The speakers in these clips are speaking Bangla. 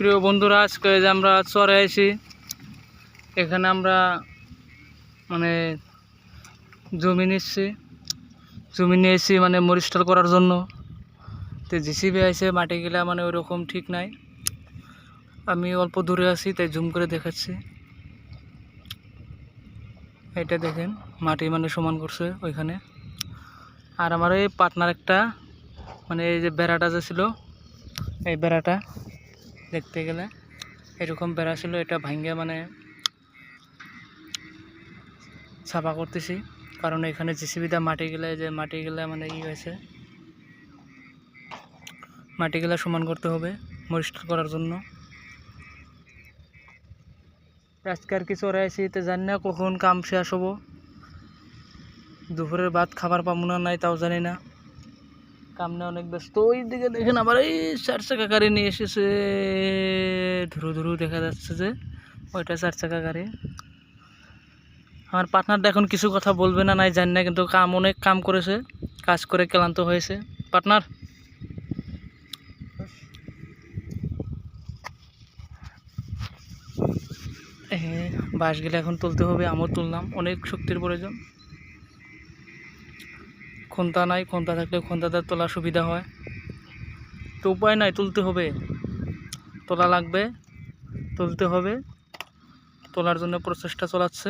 প্রিয় বন্ধুরা, আজকে যে আমরা চরে আছি, এখানে আমরা মানে জমি নিয়েছি মানে মরিস্টাল করার জন্য। তো জিসিবি আইছে, মাটিগুলা মানে ওইরকম ঠিক নাই। আমি অল্প দূরে আছি তাই জুম করে দেখাচ্ছি। এটা দেখেন, মাটি মানে সমান করছে ওইখানে। আর আমার এই পার্টনার একটা মানে এই যে বেড়াটা যে ছিল, এই বেড়াটা দেখতে গেলে এরকম বেড়া ছিল, এটা ভাঙ্গে মানে সাফা করতেছি। কারণ এখানে জিসিবিটা মাটিগুলা মানে হয়েছে, মাটিগুলা সমান করতে হবে মরিস্টার করার জন্য। আজকে আর কিছু রয়েছি, তো জানি না কখন কাম শেষ হবো। দুপুরের ভাত খাবার পাবো না নাই তাও জানি না। কামনে অনেক ব্যস্ত। ওই দিকে দেখেন আবার এই 4 চাকা গাড়ি নিয়ে এসেছে, ধুরু ধুরু দেখা যাচ্ছে যে ওইটা 4 চাকা গাড়ি। আমার পার্টনারটা এখন কিছু কথা বলবে না নাই জানি না, কিন্তু অনেক কাম করেছে, কাজ করে ক্লান্ত হয়েছে। পার্টনার, বাঁশগুলো এখন তুলতে হবে, আমিও তুললাম। অনেক শক্তির প্রয়োজন, খন্তা নাই, খন্তা থাকলে খন্তাতে তোলা সুবিধা হয়। তো উপায় নাই, তুলতে হবে, তোলা লাগবে, তুলতে হবে। তোলার জন্য প্রচেষ্টা চালাচ্ছে।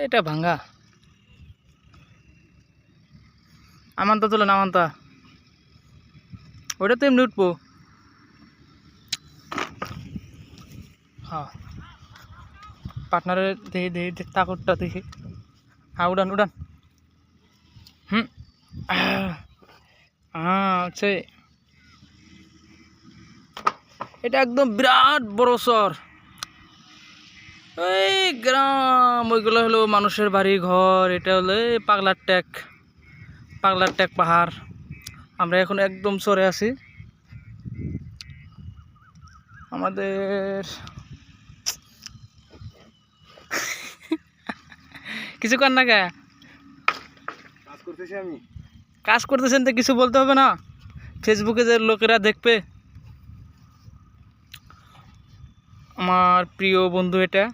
এটা ভাঙ্গা আমানতা তোলেন, আমানতা ওইটা তো এমনি উঠবো। হ্যাঁ, পার্টনারের দেখি তাকরটা দেখি। হ্যাঁ, উড়ান। হ্যাঁ আছে, এটা একদম বিরাট বড় শহর। এই গ্রাম, ওইগুলো হলো মানুষের বাড়ি ঘর। এটা হলো পাগলার ট্যাক পাহাড়। আমরা এখন একদম চরে আছি। আমাদের কিছু কর না কে, কাজ করতেছেন তো কিছু বলতে হবে না, ফেসবুকে যে লোকেরা দেখবে। আমার প্রিয় বন্ধু, এটা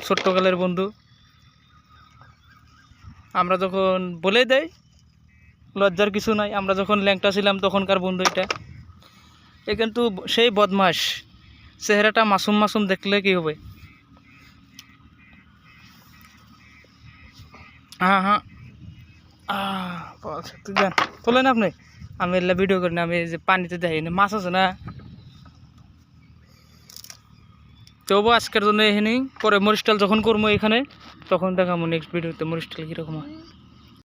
ছোট্টকালের বন্ধু। আমরা যখন বলে দেই, লজ্জার কিছু নাই। আমরা যখন ল্যাংটা ছিলাম তখনকার বন্ধু এটা। এ কিন্তু সেই বদমাস, চেহারাটা মাসুম দেখলে কি হবে। হ্যাঁ, যান তোলেন আপনি, আমি এগুলা ভিডিও করি না। আমি যে পানিতে দেখি না, মাছ আছে না। তবু আজকের জন্য এখানেই, পরে মরিস্টাল যখন করবো এখানে তখন দেখাবো নেক্সট ভিডিওতে মরিস্টাল কীরকম হয়।